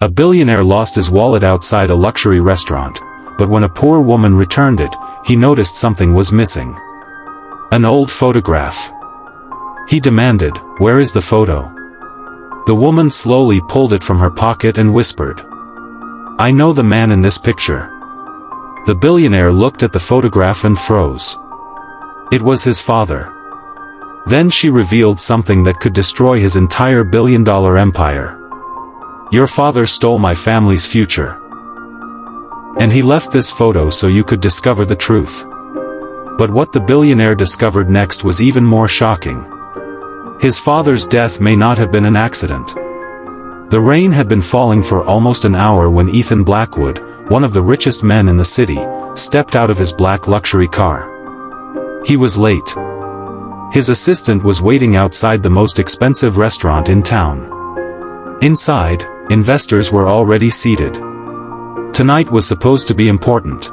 A billionaire lost his wallet outside a luxury restaurant, but when a poor woman returned it, he noticed something was missing. An old photograph. He demanded, "Where is the photo?" The woman slowly pulled it from her pocket and whispered, "I know the man in this picture." The billionaire looked at the photograph and froze. It was his father. Then she revealed something that could destroy his entire billion-dollar empire. "Your father stole my family's future. And he left this photo so you could discover the truth." But what the billionaire discovered next was even more shocking. His father's death may not have been an accident. The rain had been falling for almost an hour when Ethan Blackwood, one of the richest men in the city, stepped out of his black luxury car. He was late. His assistant was waiting outside the most expensive restaurant in town. Inside, investors were already seated. Tonight was supposed to be important.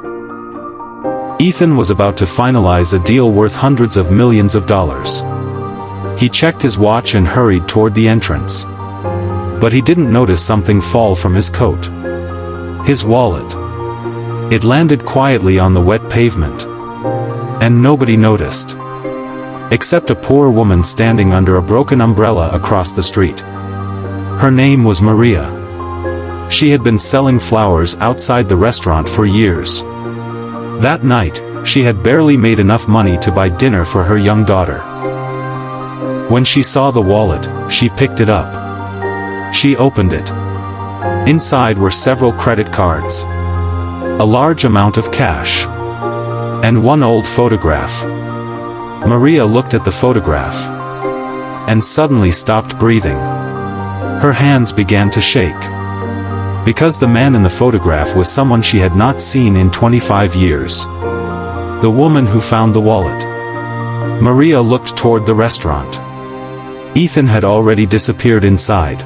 Ethan was about to finalize a deal worth hundreds of millions of dollars. He checked his watch and hurried toward the entrance. But he didn't notice something fall from his coat. His wallet. It landed quietly on the wet pavement. And nobody noticed. Except a poor woman standing under a broken umbrella across the street. Her name was Maria. She had been selling flowers outside the restaurant for years. That night, she had barely made enough money to buy dinner for her young daughter. When she saw the wallet, she picked it up. She opened it. Inside were several credit cards, a large amount of cash, and one old photograph. Maria looked at the photograph and suddenly stopped breathing. Her hands began to shake. Because the man in the photograph was someone she had not seen in 25 years. The woman who found the wallet. Maria looked toward the restaurant. Ethan had already disappeared inside.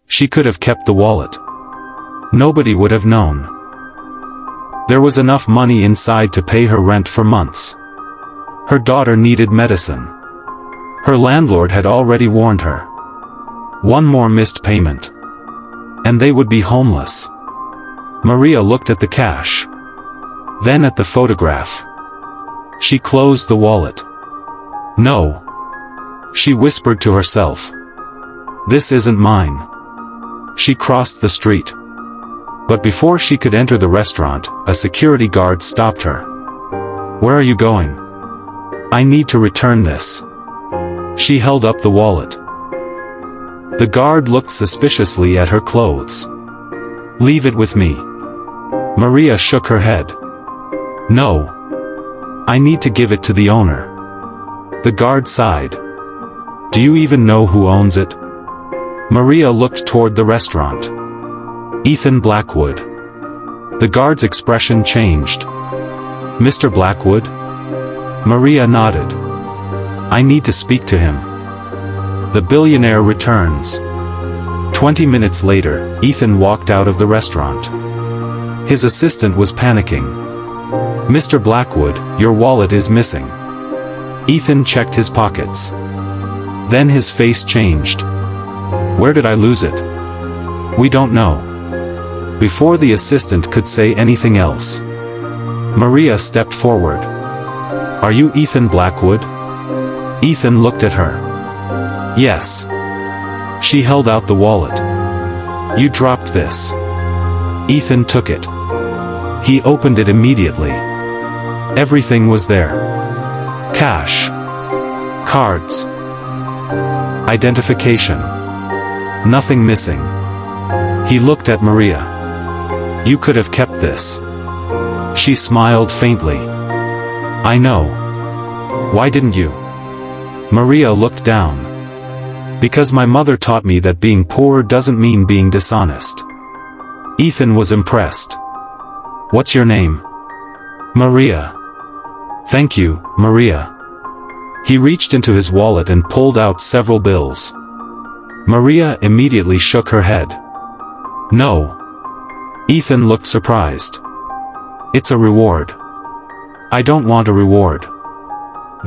She could have kept the wallet. Nobody would have known. There was enough money inside to pay her rent for months. Her daughter needed medicine. Her landlord had already warned her. One more missed payment, and they would be homeless. Maria looked at the cash. Then at the photograph. She closed the wallet. "No," she whispered to herself. "This isn't mine." She crossed the street. But before she could enter the restaurant, a security guard stopped her. "Where are you going?" "I need to return this." She held up the wallet. The guard looked suspiciously at her clothes. "Leave it with me." Maria shook her head. "No. I need to give it to the owner." The guard sighed. "Do you even know who owns it?" Maria looked toward the restaurant. Ethan Blackwood. The guard's expression changed. "Mr. Blackwood?" Maria nodded. "I need to speak to him." The billionaire returns. 20 minutes later, Ethan walked out of the restaurant. His assistant was panicking. "Mr. Blackwood, your wallet is missing." Ethan checked his pockets. Then his face changed. "Where did I lose it?" "We don't know." Before the assistant could say anything else, Maria stepped forward. "Are you Ethan Blackwood?" Ethan looked at her. "Yes." She held out the wallet. "You dropped this." Ethan took it. He opened it immediately. Everything was there. Cash. Cards. Identification. Nothing missing. He looked at Maria. "You could have kept this." She smiled faintly. "I know. Why didn't you?" Maria looked down. "Because my mother taught me that being poor doesn't mean being dishonest." Ethan was impressed. "What's your name?" "Maria." "Thank you, Maria." He reached into his wallet and pulled out several bills. Maria immediately shook her head. "No." Ethan looked surprised. "It's a reward." "I don't want a reward."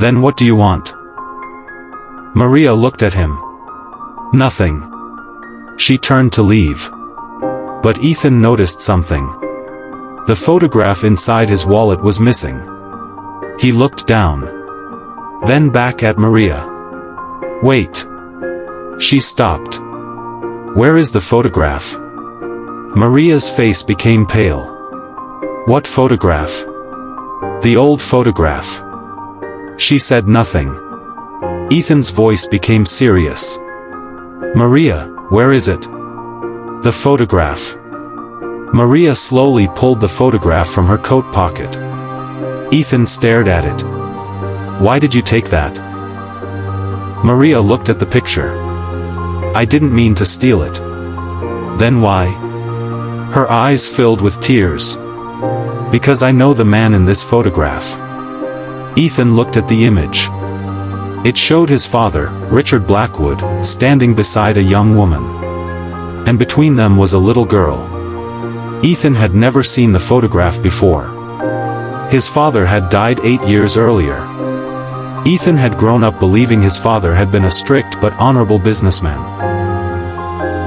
"Then what do you want?" Maria looked at him. "Nothing." She turned to leave. But Ethan noticed something. The photograph inside his wallet was missing. He looked down. Then back at Maria. Wait. She stopped. Where is the photograph? Maria's face became pale. What photograph? The old photograph. She said nothing. Ethan's voice became serious. Maria, where is it? The photograph. Maria slowly pulled the photograph from her coat pocket. Ethan stared at it. Why did you take that? Maria looked at the picture. I didn't mean to steal it. Then why? Her eyes filled with tears. Because I know the man in this photograph. Ethan looked at the image. It showed his father, Richard Blackwood, standing beside a young woman. And between them was a little girl. Ethan had never seen the photograph before. His father had died 8 years earlier. Ethan had grown up believing his father had been a strict but honorable businessman.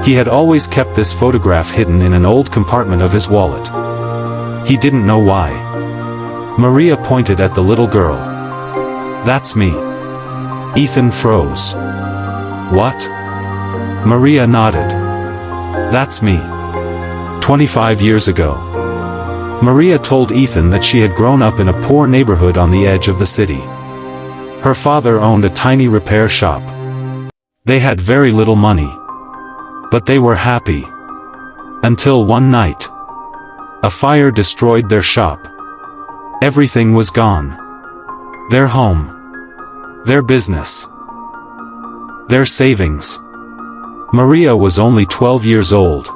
He had always kept this photograph hidden in an old compartment of his wallet. He didn't know why. Maria pointed at the little girl. That's me. Ethan froze. What? Maria nodded. That's me. 25 years ago. Maria told Ethan that she had grown up in a poor neighborhood on the edge of the city. Her father owned a tiny repair shop. They had very little money. But they were happy. Until one night. A fire destroyed their shop. Everything was gone. Their home. Their business. Their savings. Maria was only 12 years old.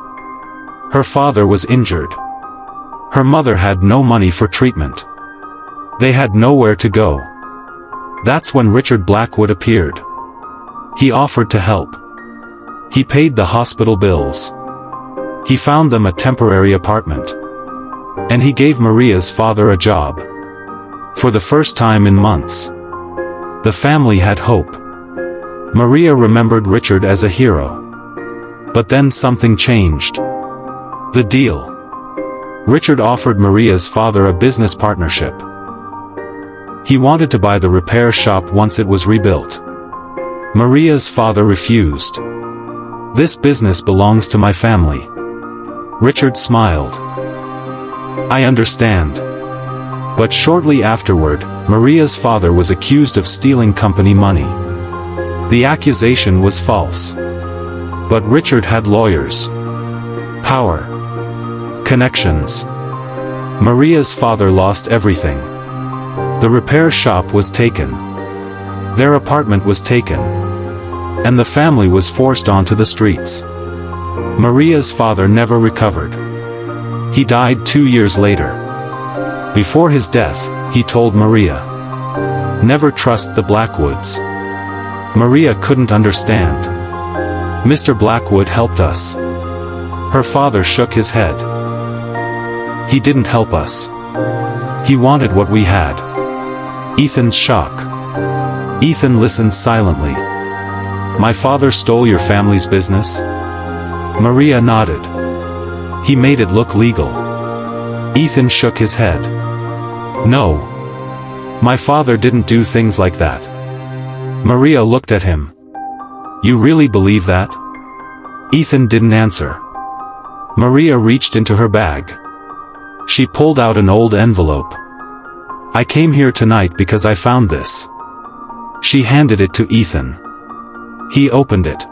Her father was injured. Her mother had no money for treatment. They had nowhere to go. That's when Richard Blackwood appeared. He offered to help. He paid the hospital bills. He found them a temporary apartment. And he gave Maria's father a job. For the first time in months. The family had hope. Maria remembered Richard as a hero. But then something changed. The deal. Richard offered Maria's father a business partnership. He wanted to buy the repair shop once it was rebuilt. Maria's father refused. This business belongs to my family. Richard smiled. I understand. But shortly afterward, Maria's father was accused of stealing company money. The accusation was false. But Richard had lawyers. Power. Connections. Maria's father lost everything. The repair shop was taken. Their apartment was taken. And the family was forced onto the streets. Maria's father never recovered. He died 2 years later. Before his death, he told Maria, "Never trust the Blackwoods." Maria couldn't understand. Mr. Blackwood helped us. Her father shook his head. He didn't help us. He wanted what we had. Ethan's shock. Ethan listened silently. My father stole your family's business? Maria nodded. He made it look legal. Ethan shook his head. No. My father didn't do things like that. Maria looked at him. You really believe that? Ethan didn't answer. Maria reached into her bag. She pulled out an old envelope. I came here tonight because I found this. She handed it to Ethan. He opened it.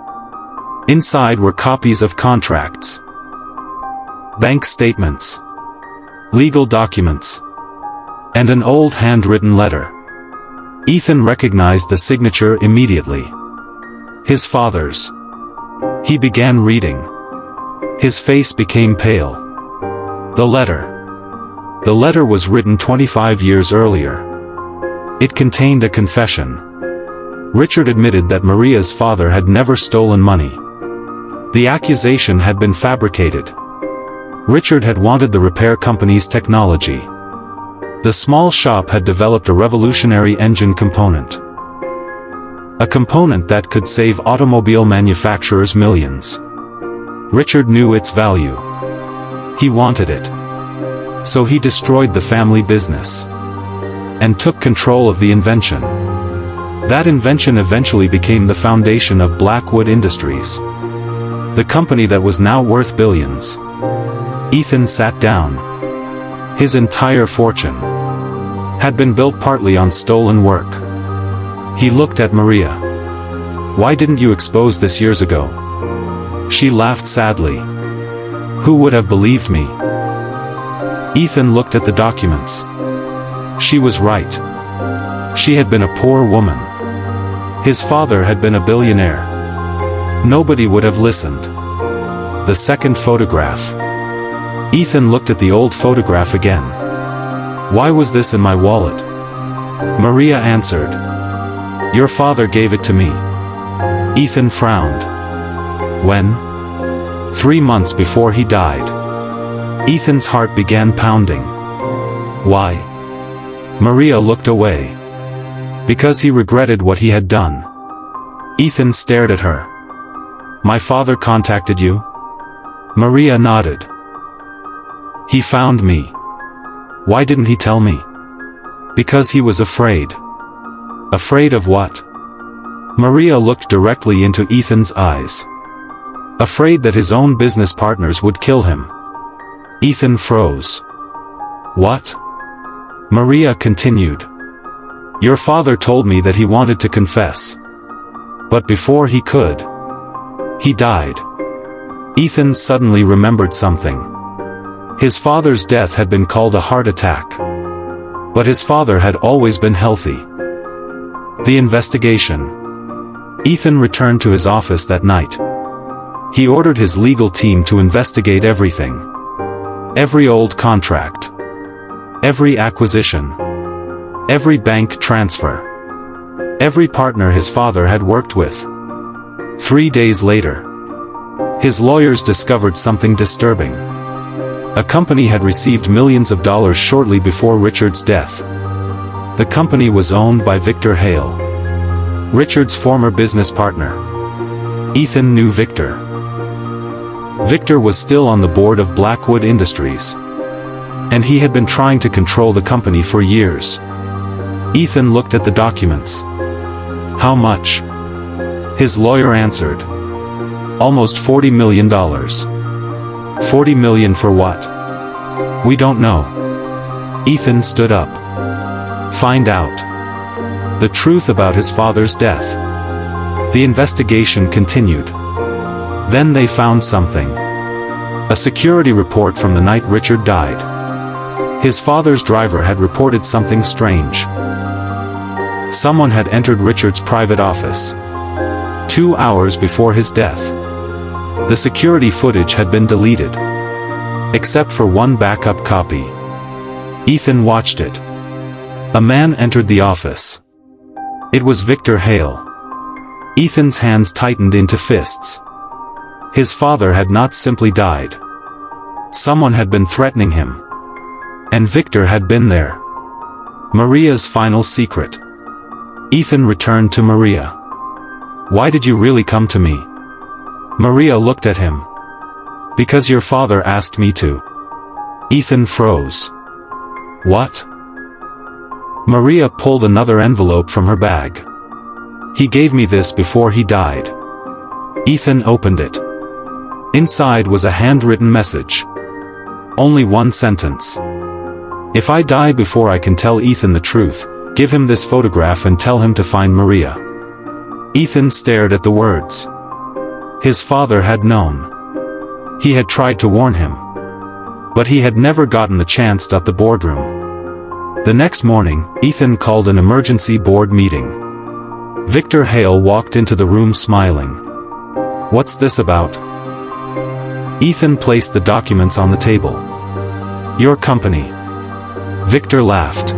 Inside were copies of contracts, bank statements, legal documents, and an old handwritten letter. Ethan recognized the signature immediately. His father's. He began reading. His face became pale. The letter. The letter was written 25 years earlier. It contained a confession. Richard admitted that Maria's father had never stolen money. The accusation had been fabricated. Richard had wanted the repair company's technology. The small shop had developed a revolutionary engine component. A component that could save automobile manufacturers millions. Richard knew its value. He wanted it. So he destroyed the family business and took control of the invention. That invention eventually became the foundation of Blackwood Industries, the company that was now worth billions. Ethan sat down. His entire fortune had been built partly on stolen work. He looked at Maria. "Why didn't you expose this years ago?" She laughed sadly. "Who would have believed me?" Ethan looked at the documents. She was right. She had been a poor woman. His father had been a billionaire. Nobody would have listened. The second photograph. Ethan looked at the old photograph again. "Why was this in my wallet?" Maria answered. "Your father gave it to me." Ethan frowned. "When?" 3 months before he died. Ethan's heart began pounding. "Why?" Maria looked away. "Because he regretted what he had done." Ethan stared at her. "My father contacted you?" Maria nodded. "He found me." "Why didn't he tell me?" "Because he was afraid." "Afraid of what?" Maria looked directly into Ethan's eyes. "Afraid that his own business partners would kill him." Ethan froze. "What?" Maria continued. "Your father told me that he wanted to confess. But before he could, he died." Ethan suddenly remembered something. His father's death had been called a heart attack. But his father had always been healthy. The investigation. Ethan returned to his office that night. He ordered his legal team to investigate everything. Every old contract. Every acquisition. Every bank transfer. Every partner his father had worked with. 3 days later, his lawyers discovered something disturbing. A company had received millions of dollars shortly before Richard's death. The company was owned by Victor Hale, Richard's former business partner. Ethan knew Victor. Victor was still on the board of Blackwood Industries, and he had been trying to control the company for years. Ethan looked at the documents. "How much?" His lawyer answered. "Almost $40 million. $40 million for what?" "We don't know." Ethan stood up. "Find out the truth about his father's death." The investigation continued. Then they found something. A security report from the night Richard died. His father's driver had reported something strange. Someone had entered Richard's private office 2 hours before his death. The security footage had been deleted, except for one backup copy. Ethan watched it. A man entered the office. It was Victor Hale. Ethan's hands tightened into fists. His father had not simply died. Someone had been threatening him. And Victor had been there. Maria's final secret. Ethan returned to Maria. "Why did you really come to me?" Maria looked at him. "Because your father asked me to." Ethan froze. "What?" Maria pulled another envelope from her bag. "He gave me this before he died." Ethan opened it. Inside was a handwritten message. Only one sentence. "If I die before I can tell Ethan the truth, give him this photograph and tell him to find Maria." Ethan stared at the words. His father had known. He had tried to warn him. But he had never gotten the chance at the boardroom. The next morning, Ethan called an emergency board meeting. Victor Hale walked into the room smiling. "What's this about?" Ethan placed the documents on the table. "Your company." Victor laughed.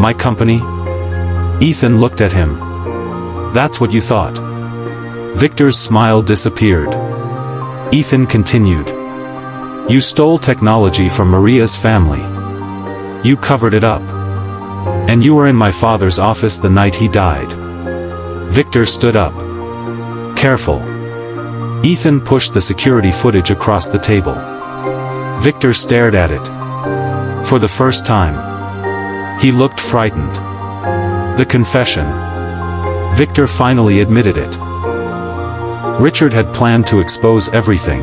"My company?" Ethan looked at him. "That's what you thought." Victor's smile disappeared. Ethan continued. "You stole technology from Maria's family. You covered it up. And you were in my father's office the night he died." Victor stood up. "Careful." Ethan pushed the security footage across the table. Victor stared at it. For the first time. He looked frightened. The confession. Victor finally admitted it. Richard had planned to expose everything.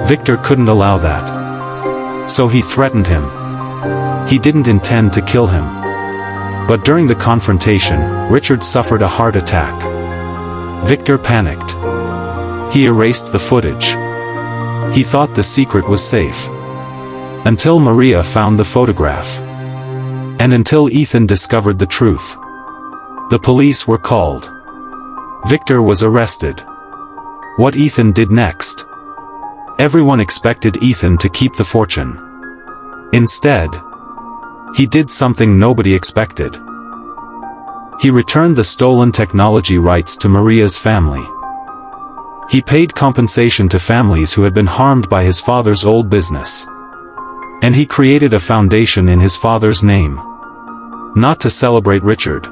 Victor couldn't allow that. So he threatened him. He didn't intend to kill him. But during the confrontation, Richard suffered a heart attack. Victor panicked. He erased the footage. He thought the secret was safe. Until Maria found the photograph. And until Ethan discovered the truth. The police were called. Victor was arrested. What Ethan did next? Everyone expected Ethan to keep the fortune. Instead, he did something nobody expected. He returned the stolen technology rights to Maria's family. He paid compensation to families who had been harmed by his father's old business. And he created a foundation in his father's name. Not to celebrate Richard,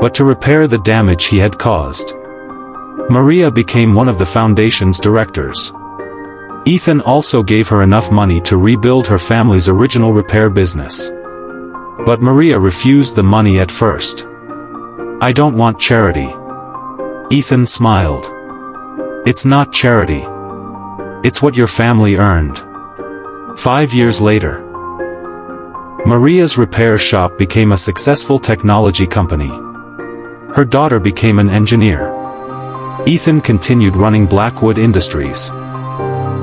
but to repair the damage he had caused. Maria became one of the foundation's directors. Ethan also gave her enough money to rebuild her family's original repair business. But Maria refused the money at first. "I don't want charity." Ethan smiled. "It's not charity. It's what your family earned." 5 years later, Maria's repair shop became a successful technology company. Her daughter became an engineer. Ethan continued running Blackwood Industries.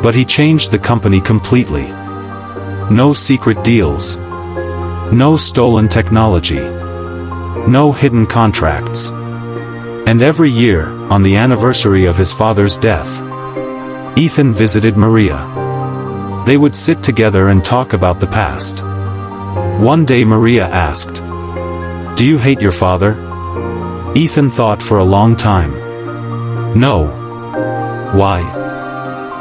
But he changed the company completely. No secret deals. No stolen technology. No hidden contracts. And every year, on the anniversary of his father's death, Ethan visited Maria. They would sit together and talk about the past. One day Maria asked, "Do you hate your father?" Ethan thought for a long time. "No." "Why?"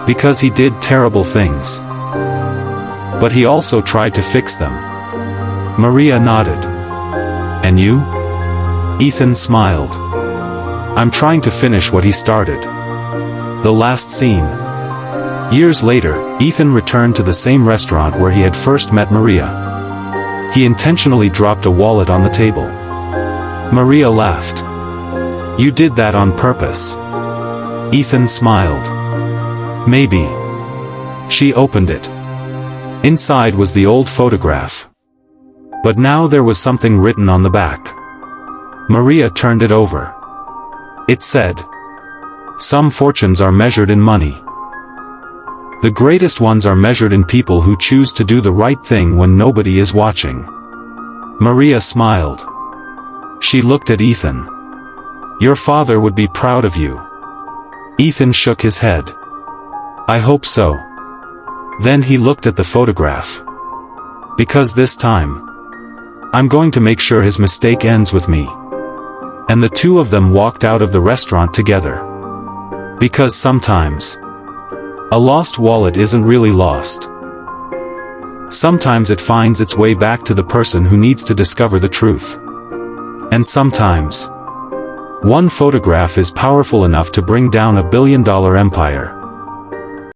"Because he did terrible things. But he also tried to fix them." Maria nodded. "And you?" Ethan smiled. "I'm trying to finish what he started." The last scene. Years later, Ethan returned to the same restaurant where he had first met Maria. He intentionally dropped a wallet on the table. Maria laughed. "You did that on purpose." Ethan smiled. "Maybe." She opened it. Inside was the old photograph. But now there was something written on the back. Maria turned it over. It said, "Some fortunes are measured in money. The greatest ones are measured in people who choose to do the right thing when nobody is watching." Maria smiled. She looked at Ethan. "Your father would be proud of you." Ethan shook his head. "I hope so." Then he looked at the photograph. "Because this time, I'm going to make sure his mistake ends with me." And the two of them walked out of the restaurant together. Because sometimes, a lost wallet isn't really lost. Sometimes it finds its way back to the person who needs to discover the truth. And sometimes, one photograph is powerful enough to bring down a billion-dollar empire.